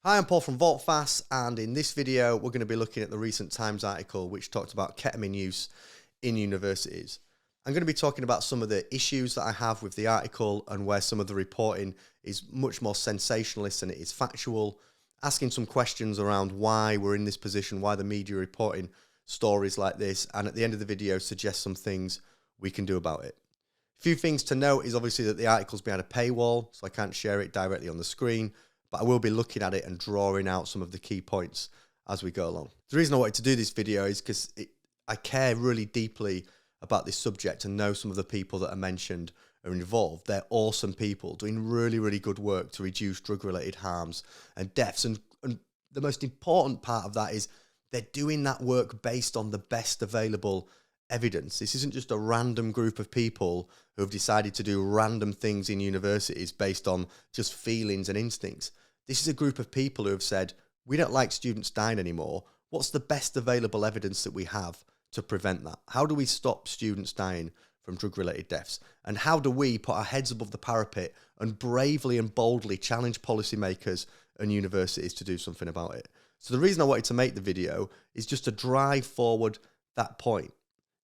Hi, I'm Paul from VaultFast, and in this video we're going to be looking at the recent Times article which talked about ketamine use in universities. I'm going to be talking about some of the issues that I have with the article and where some of the reporting is much more sensationalist than it is factual, asking some questions around why we're in this position, why the media are reporting stories like this, and at the end of the video suggest some things we can do about it. A few things to note is obviously that the article's behind a paywall, so I can't share it directly on the screen, but I will be looking at it and drawing out some of the key points as we go along. The reason I wanted to do this video is because I care really deeply about this subject and know some of the people that are mentioned are involved. They're awesome people doing really, really good work to reduce drug-related harms and deaths. And the most important part of that is they're doing that work based on the best available evidence. This isn't just a random group of people who have decided to do random things in universities based on just feelings and instincts. This is a group of people who have said, we don't like students dying anymore. What's the best available evidence that we have to prevent that? How do we stop students dying from drug-related deaths? And how do we put our heads above the parapet and bravely and boldly challenge policymakers and universities to do something about it? So the reason I wanted to make the video is just to drive forward that point.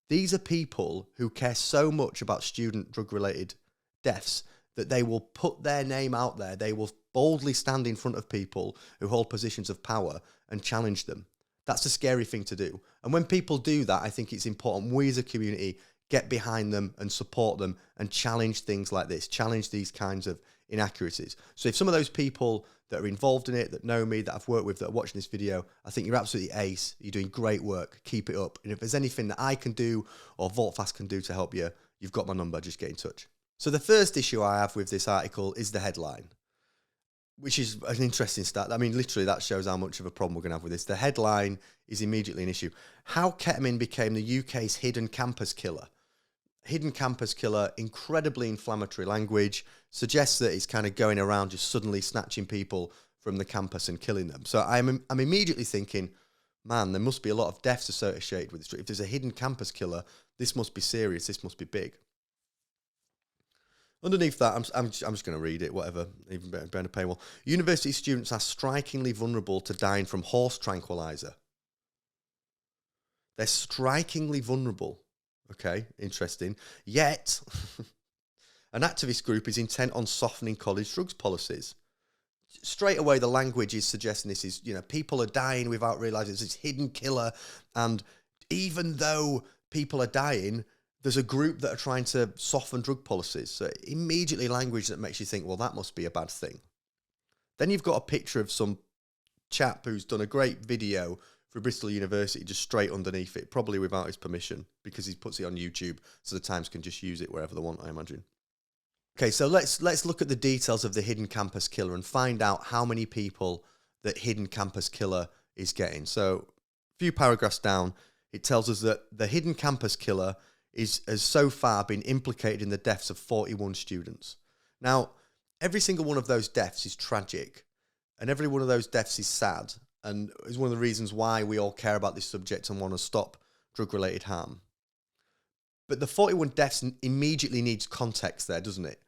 These are people who care so much about student drug-related deaths that they will put their name out there. They will boldly stand in front of people who hold positions of power and challenge them. That's a scary thing to do. And when people do that, I think it's important we as a community get behind them and support them and challenge things like this, challenge these kinds of inaccuracies. So if some of those people that are involved in it, that know me, that I've worked with, that are watching this video, I think you're absolutely ace. You're doing great work. Keep it up. And if there's anything that I can do or VaultFast can do to help you, you've got my number. Just get in touch. So the first issue I have with this article is the headline, which is an interesting stat. I mean, literally, that shows how much of a problem we're going to have with this. The headline is immediately an issue. How ketamine became the UK's hidden campus killer. Hidden campus killer, incredibly inflammatory language, suggests that it's kind of going around just suddenly snatching people from the campus and killing them. So I'm immediately thinking, man, there must be a lot of deaths associated with this. If there's a hidden campus killer, this must be serious. This must be big. Underneath that, I'm just going to read it, whatever, even behind a paywall. University students are strikingly vulnerable to dying from horse tranquilizer. They're strikingly vulnerable. Okay, interesting. Yet, an activist group is intent on softening college drugs policies. Straight away, the language is suggesting this is, people are dying without realising it's this hidden killer. And even though people are dying, there's a group that are trying to soften drug policies. So immediately language that makes you think, well, that must be a bad thing. Then you've got a picture of some chap who's done a great video for Bristol University just straight underneath it, probably without his permission, because he puts it on YouTube so the Times can just use it wherever they want, I imagine. Okay, so let's look at the details of the hidden campus killer and find out how many people that hidden campus killer is getting. So a few paragraphs down, it tells us that the hidden campus killer has so far been implicated in the deaths of 41 students. Now, every single one of those deaths is tragic, and every one of those deaths is sad, and is one of the reasons why we all care about this subject and want to stop drug-related harm. But the 41 deaths immediately needs context there, doesn't it?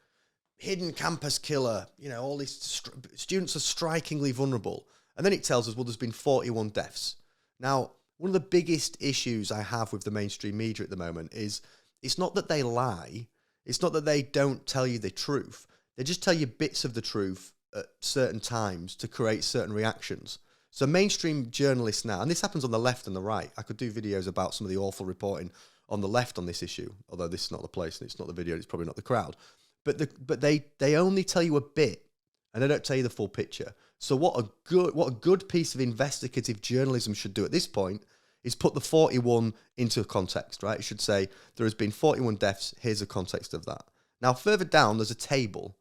Hidden campus killer, all these students are strikingly vulnerable. And then it tells us, well, there's been 41 deaths. Now, one of the biggest issues I have with the mainstream media at the moment is it's not that they lie. It's not that they don't tell you the truth. They just tell you bits of the truth at certain times to create certain reactions. So mainstream journalists now, and this happens on the left and the right. I could do videos about some of the awful reporting on the left on this issue, although this is not the place and it's not the video, it's probably not the crowd. But they only tell you a bit and they don't tell you the full picture. So what a good piece of investigative journalism should do at this point is put the 41 into context, right? It should say there has been 41 deaths, here's the context of that. Now further down there's a table,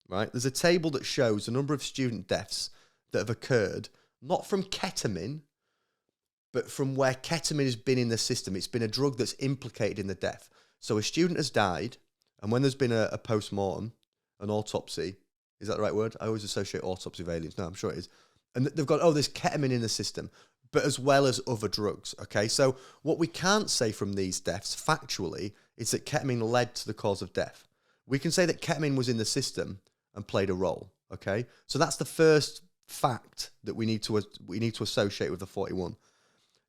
right? There's a table that shows the number of student deaths that have occurred not from ketamine, but from where ketamine has been in the system. It's been a drug that's implicated in the death. So a student has died, and when there's been a post-mortem, an autopsy, is that the right word? I always associate autopsy with aliens. No, I'm sure it is. And they've got, there's ketamine in the system, but as well as other drugs, okay? So what we can't say from these deaths, factually, is that ketamine led to the cause of death. We can say that ketamine was in the system and played a role, okay? So that's the first fact that we need to associate with the 41.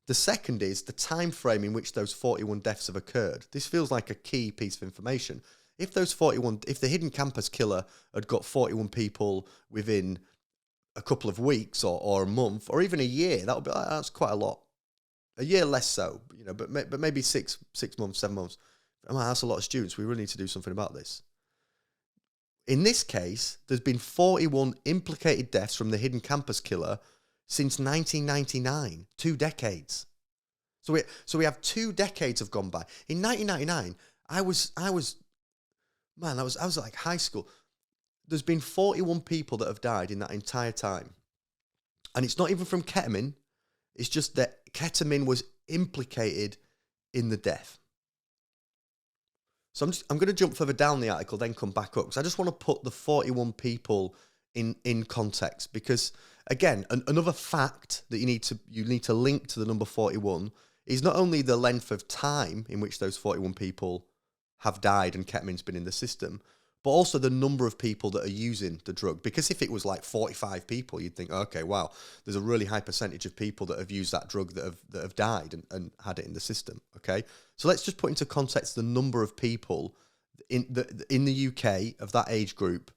The second is the time frame in which those 41 deaths have occurred. This feels like a key piece of information. If the hidden campus killer had got 41 people within a couple of weeks or a month or even a year, that's quite a lot. A year less so, but maybe 6 months, 7 months. That's a lot of students. We really need to do something about this. In this case, there's been 41 implicated deaths from the hidden campus killer since 1999, 2 decades. So we have 2 decades have gone by. In 1999, I was like high school. There's been 41 people that have died in that entire time. And it's not even from ketamine. It's just that ketamine was implicated in the death. So I'm going to jump further down the article, then come back up, because I just want to put the 41 people in context. Because again, another fact that you need to link to the number 41 is not only the length of time in which those 41 people have died and ketamine's been in the system, but also the number of people that are using the drug. Because if it was like 45 people, you'd think, okay, wow, there's a really high percentage of people that have used that drug that have died and had it in the system, okay? So let's just put into context the number of people in the UK of that age group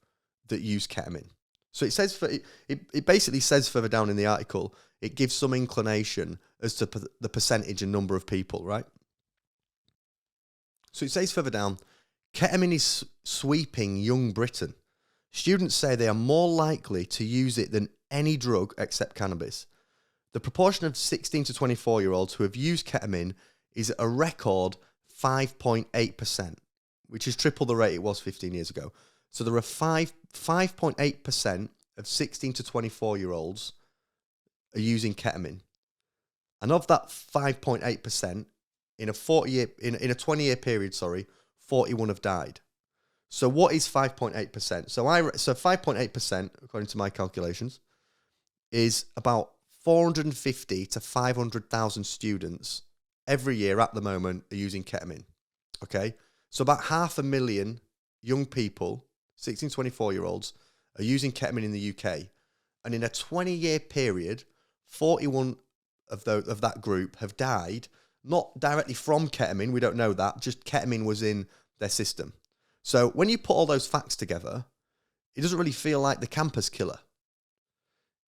that use ketamine. So it says it basically says further down in the article, it gives some inclination as to the percentage and number of people, right? So it says further down, ketamine is sweeping young Britain. Students say they are more likely to use it than any drug except cannabis. The proportion of 16 to 24-year-olds who have used ketamine is at a record 5.8%, which is triple the rate it was 15 years ago. So there are 5.8% of 16 to 24-year-olds are using ketamine. And of that 5.8%, in a 20-year period, 41 have died. So what is 5.8%? So 5.8%, according to my calculations, is about 450 to 500,000 students every year at the moment are using ketamine. Okay? So about 500,000 young people, 16 to 24-year-olds, are using ketamine in the UK. And in a 20-year period, 41 of that group have died, not directly from ketamine, we don't know that, just ketamine was in their system. So when you put all those facts together, it doesn't really feel like the campus killer.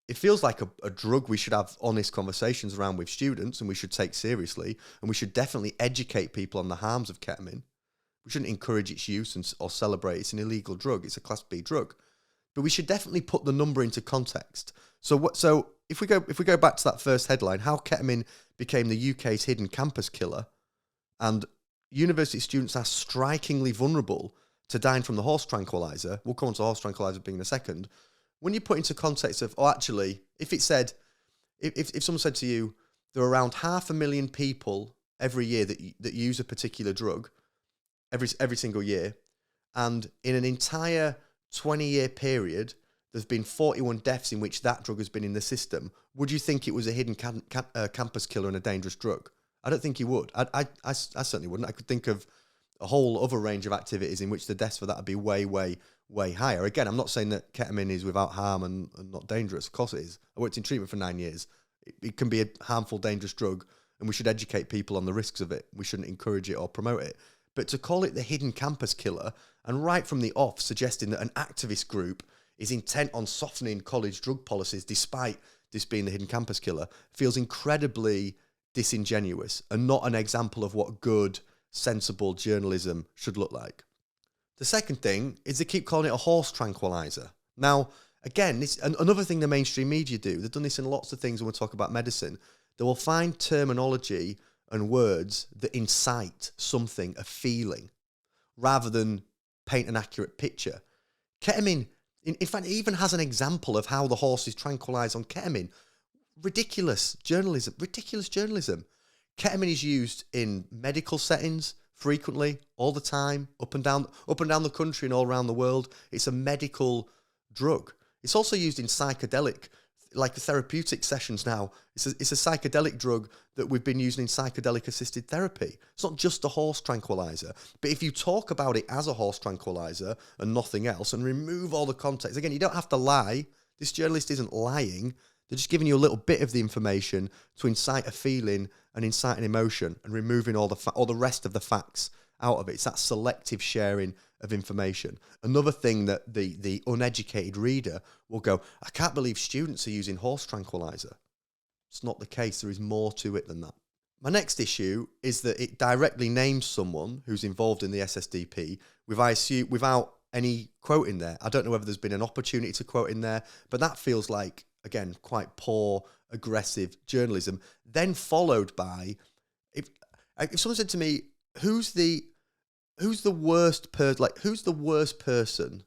It feels like a drug we should have honest conversations around with students and we should take seriously, and we should definitely educate people on the harms of ketamine. We shouldn't encourage its use or celebrate it's an illegal drug. It's a Class B drug. But we should definitely put the number into context. So if we go back to that first headline, how ketamine became the UK's hidden campus killer, and university students are strikingly vulnerable to dying from the horse tranquilizer. We'll come on to horse tranquilizer being in a second. When you put into context of, actually, if it said, if someone said to you, there are around 500,000 people every year that use a particular drug, every single year, and in an entire 20-year period, there's been 41 deaths in which that drug has been in the system, would you think it was a hidden campus killer and a dangerous drug? I don't think you would. I certainly wouldn't. I could think of a whole other range of activities in which the deaths for that would be way, way, way higher. Again, I'm not saying that ketamine is without harm and not dangerous. Of course it is. I worked in treatment for 9 years. It can be a harmful, dangerous drug, and we should educate people on the risks of it. We shouldn't encourage it or promote it. But to call it the hidden campus killer, and right from the off suggesting that an activist group is intent on softening college drug policies despite this being the hidden campus killer, feels incredibly disingenuous and not an example of what good, sensible journalism should look like. The second thing is they keep calling it a horse tranquilizer. Now, again, this another thing the mainstream media do. They've done this in lots of things when we talk about medicine. They will find terminology and words that incite something, a feeling, rather than paint an accurate picture. Ketamine, in fact, it even has an example of how the horse is tranquilized on ketamine. Ridiculous journalism. Ketamine is used in medical settings frequently, all the time, up and down the country and all around the world. It's a medical drug. It's also used in psychedelic, like therapeutic sessions now. It's a psychedelic drug that we've been using in psychedelic assisted therapy. It's not just a horse tranquilizer. But if you talk about it as a horse tranquilizer and nothing else and remove all the context, again, you don't have to lie. This journalist isn't lying. They're just giving you a little bit of the information to incite a feeling and incite an emotion and removing all the rest of the facts out of it. It's that selective sharing of information. Another thing that the uneducated reader will go, I can't believe students are using horse tranquilizer. It's not the case. There is more to it than that. My next issue is that it directly names someone who's involved in the SSDP without any quote in there. I don't know whether there's been an opportunity to quote in there, but that feels like, again, quite poor, aggressive journalism. Then followed by, if someone said to me, who's the worst person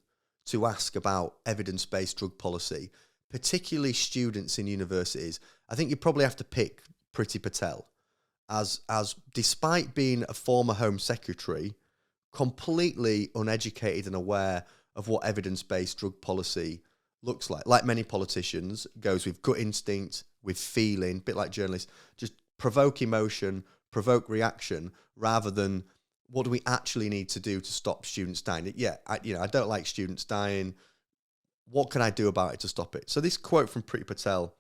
to ask about evidence-based drug policy, particularly students in universities, I think you probably have to pick Priti Patel, as despite being a former Home Secretary, completely uneducated and aware of what evidence-based drug policy looks like many politicians, goes with gut instinct, with feeling, a bit like journalists, just provoke emotion, provoke reaction, rather than what do we actually need to do to stop students dying? Yeah, I don't like students dying. What can I do about it to stop it? So this quote from Priti Patel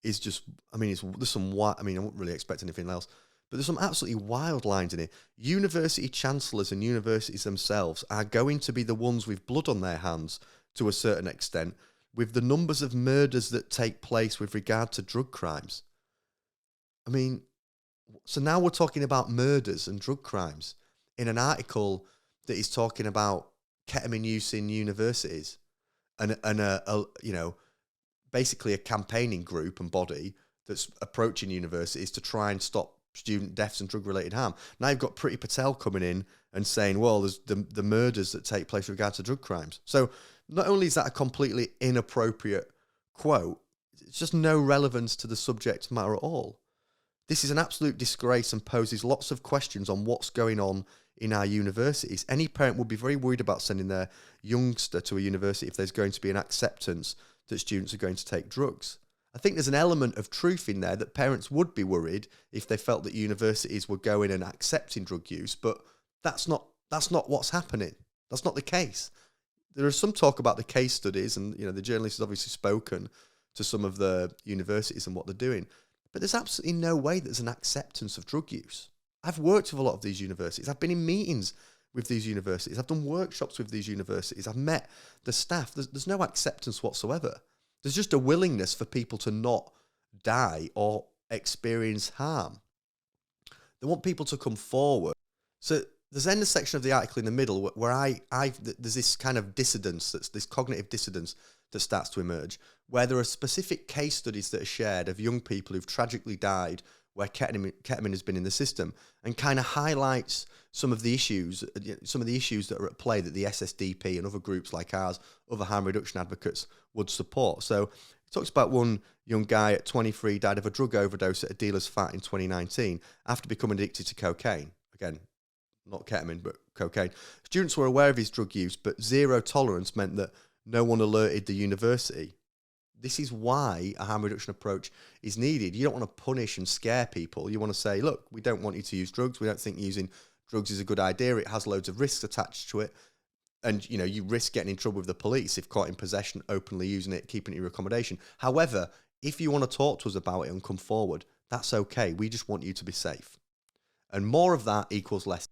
is just, there's some, I wouldn't really expect anything else, but there's some absolutely wild lines in it. University chancellors and universities themselves are going to be the ones with blood on their hands to a certain extent, with the numbers of murders that take place with regard to drug crimes. So now we're talking about murders and drug crimes in an article that is talking about ketamine use in universities and basically a campaigning group and body that's approaching universities to try and stop student deaths and drug-related harm. Now you've got Priti Patel coming in and saying, well, there's the murders that take place with regard to drug crimes. So not only is that a completely inappropriate quote, it's just no relevance to the subject matter at all. This is an absolute disgrace and poses lots of questions on what's going on in our universities. Any parent would be very worried about sending their youngster to a university if there's going to be an acceptance that students are going to take drugs. I think there's an element of truth in there that parents would be worried if they felt that universities were going and accepting drug use, but that's not what's happening. That's not the case. There is some talk about the case studies, and the journalist has obviously spoken to some of the universities and what they're doing, but there's absolutely no way that there's an acceptance of drug use. I've worked with a lot of these universities. I've been in meetings with these universities. I've done workshops with these universities. I've met the staff. There's no acceptance whatsoever. There's just a willingness for people to not die or experience harm. They want people to come forward. So there's then a section of the article in the middle where there's this kind of dissonance, this cognitive dissonance that starts to emerge, where there are specific case studies that are shared of young people who've tragically died where ketamine has been in the system, and kind of highlights some of the issues that are at play that the SSDP and other groups like ours, other harm reduction advocates, would support. So it talks about one young guy at 23 died of a drug overdose at a dealer's flat in 2019 after becoming addicted to cocaine. Again, not ketamine, but cocaine. Students were aware of his drug use, but zero tolerance meant that no one alerted the university. This is why a harm reduction approach is needed. You don't want to punish and scare people. You want to say, look, we don't want you to use drugs. We don't think using drugs is a good idea. It has loads of risks attached to it. And, you risk getting in trouble with the police if caught in possession, openly using it, keeping it in your accommodation. However, if you want to talk to us about it and come forward, that's okay. We just want you to be safe. And more of that equals less.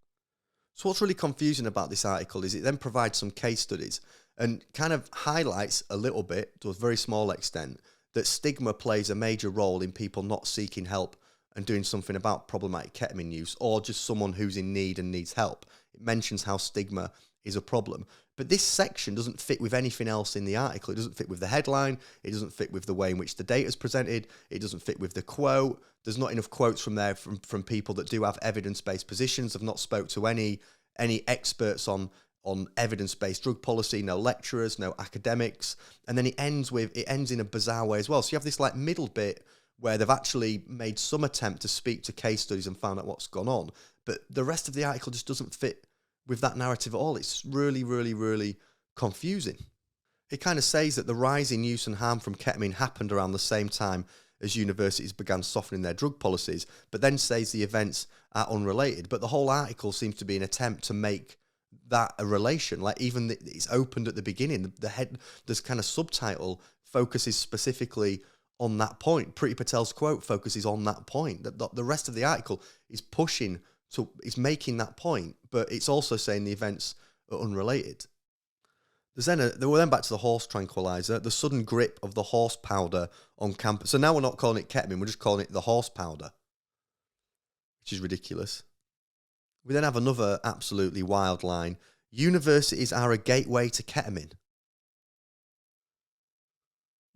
So what's really confusing about this article is it then provides some case studies and kind of highlights a little bit, to a very small extent, that stigma plays a major role in people not seeking help and doing something about problematic ketamine use, or just someone who's in need and needs help. It mentions how stigma is a problem. But this section doesn't fit with anything else in the article. It doesn't fit with the headline. It doesn't fit with the way in which the data is presented. It doesn't fit with the quote. There's not enough quotes from there from people that do have evidence-based positions. I've not spoke to any experts on evidence-based drug policy, no lecturers, no academics. And then it ends in a bizarre way as well. So you have this middle bit where they've actually made some attempt to speak to case studies and found out what's gone on. But the rest of the article just doesn't fit with that narrative at all. It's really, really, really confusing. It kind of says that the rise in use and harm from ketamine happened around the same time as universities began softening their drug policies, but then says the events are unrelated. But the whole article seems to be an attempt to make that a relation. It's opened at the beginning. There's kind of subtitle focuses specifically on that point. Priti Patel's quote focuses on that point. The rest of the article is is making that point, but it's also saying the events are unrelated. We're then back to the horse tranquilizer, the sudden grip of the horse powder on campus. So now we're not calling it ketamine, we're just calling it the horse powder, which is ridiculous. We then have another absolutely wild line. Universities are a gateway to ketamine.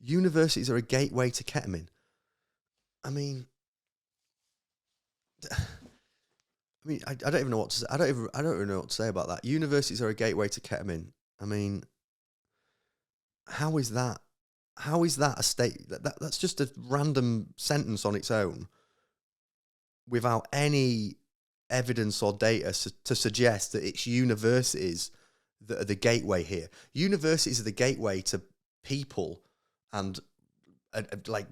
Universities are a gateway to ketamine. I mean, I don't even know what to say. I don't even know what to say about that. Universities are a gateway to ketamine. I mean, how is that? How is that a state? That's just a random sentence on its own, without any evidence or data to suggest that it's universities that are the gateway here. Universities are the gateway to people and like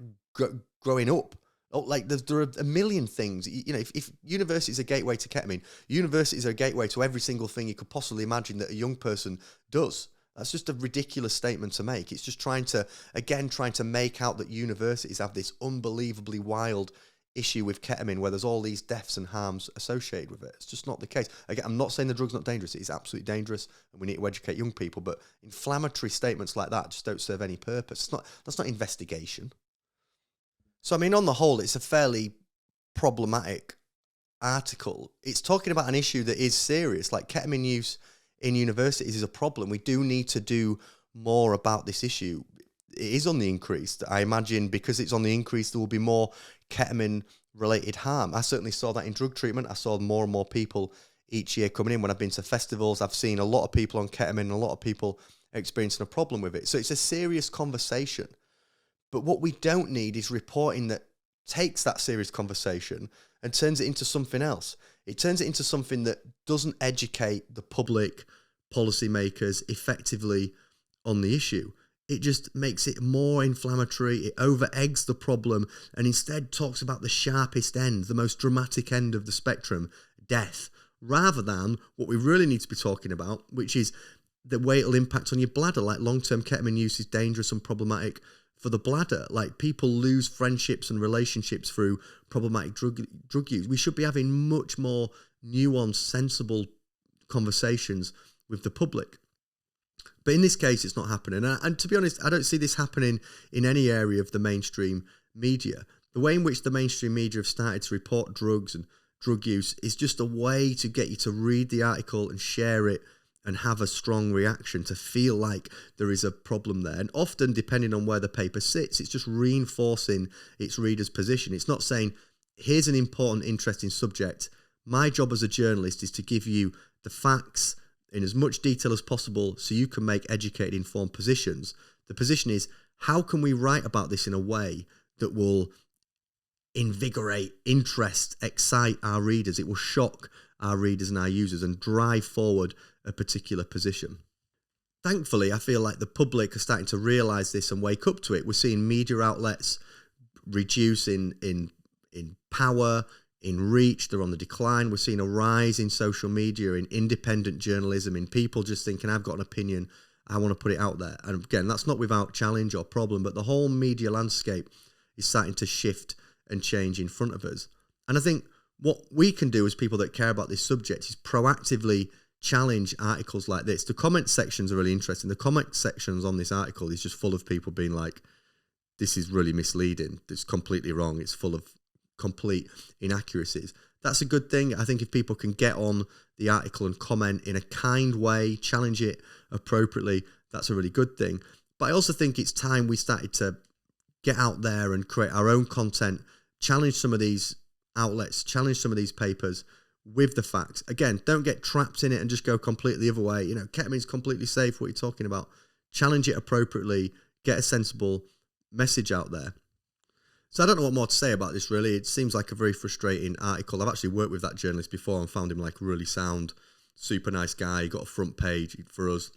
growing up. Like there are a million things. You know, if universities are a gateway to ketamine, universities are a gateway to every single thing you could possibly imagine that a young person does. That's just a ridiculous statement to make. It's just trying to make out that universities have this unbelievably wild issue with ketamine where there's all these deaths and harms associated with it. It's just not the case. Again, I'm not saying the drug's not dangerous. It is absolutely dangerous and we need to educate young people, but inflammatory statements like that just don't serve any purpose. That's not investigation. So, I mean, on the whole, it's a fairly problematic article. It's talking about an issue that is serious, like ketamine use in universities is a problem. We do need to do more about this issue. It is on the increase. I imagine because it's on the increase, there will be more ketamine-related harm. I certainly saw that in drug treatment. I saw more and more people each year coming in. When I've been to festivals, I've seen a lot of people on ketamine and a lot of people experiencing a problem with it. So it's a serious conversation. But what we don't need is reporting that takes that serious conversation and turns it into something else. It turns it into something that doesn't educate the public, policymakers effectively on the issue. It just makes it more inflammatory. It over-eggs the problem and instead talks about the sharpest end, the most dramatic end of the spectrum, death, rather than what we really need to be talking about, which is the way it'll impact on your bladder. Like long-term ketamine use is dangerous and problematic for the bladder. Like people lose friendships and relationships through problematic drug use. We should be having much more nuanced, sensible conversations with the public. But in this case, it's not happening. And to be honest, I don't see this happening in any area of the mainstream media. The way in which the mainstream media have started to report drugs and drug use is just a way to get you to read the article and share it and have a strong reaction, to feel like there is a problem there. And often, depending on where the paper sits, it's just reinforcing its reader's position. It's not saying, here's an important, interesting subject. My job as a journalist is to give you the facts in as much detail as possible so you can make educated, informed positions. The position is, how can we write about this in a way that will invigorate, interest, excite our readers? It will shock our readers and our users and drive forward a particular position. Thankfully, I feel like the public are starting to realise this and wake up to it. We're seeing media outlets reduce in power, in reach. They're on the decline. We're seeing a rise in social media, in independent journalism, in people just thinking, I've got an opinion, I want to put it out there. And again, that's not without challenge or problem, but the whole media landscape is starting to shift and change in front of us. And I think what we can do as people that care about this subject is proactively challenge articles like this. The comment sections are really interesting. The comment sections on this article is just full of people being like, this is really misleading. It's completely wrong. It's full of complete inaccuracies. That's a good thing. I think if people can get on the article and comment in a kind way, challenge it appropriately, that's a really good thing. But I also think it's time we started to get out there and create our own content, challenge some of these outlets, challenge some of these papers with the facts. Again, don't get trapped in it and just go completely the other way. You know, ketamine's completely safe. What are you talking about? Challenge it appropriately, get a sensible message out there. So I don't know what more to say about this, really. It seems like a very frustrating article. I've actually worked with that journalist before and found him like really sound, super nice guy. He got a front page for us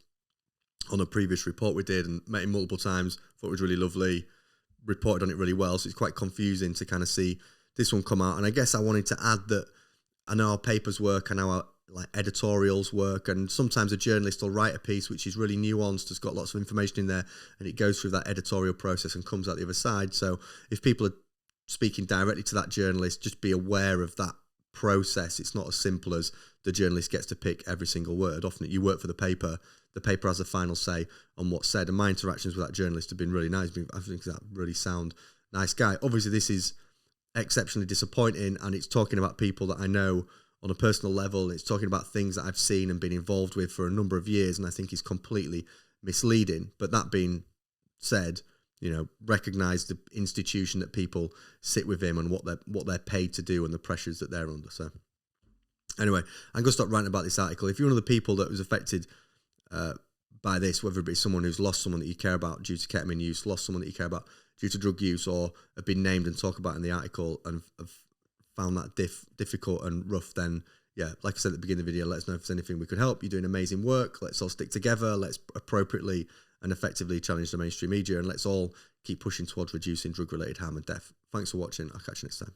on a previous report we did and met him multiple times. Thought it was really lovely, reported on it really well. So it's quite confusing to kind of see this one come out. And I guess I wanted to add that I know how papers work, I know how like editorials work, and sometimes a journalist will write a piece which is really nuanced, has got lots of information in there, and it goes through that editorial process and comes out the other side. So if people are speaking directly to that journalist, just be aware of that process. It's not as simple as the journalist gets to pick every single word. Often you work for the paper has a final say on what's said, and my interactions with that journalist have been really nice. I think he's a really sound, nice guy. Obviously this is exceptionally disappointing, and it's talking about people that I know on a personal level. It's talking about things that I've seen and been involved with for a number of years, and I think is completely misleading. But that being said, recognize the institution that people sit with him and what they're paid to do and the pressures that they're under. So anyway, I'm going to stop ranting about this article. If you're one of the people that was affected by this, whether it be someone who's lost someone that you care about due to ketamine use, lost someone that you care about due to drug use, or have been named and talk about in the article and have found that difficult and rough, then yeah, like I said at the beginning of the video, let us know if there's anything we could help. You're doing amazing work. Let's all stick together. Let's appropriately and effectively challenge the mainstream media, and let's all keep pushing towards reducing drug-related harm and death. Thanks for watching. I'll catch you next time.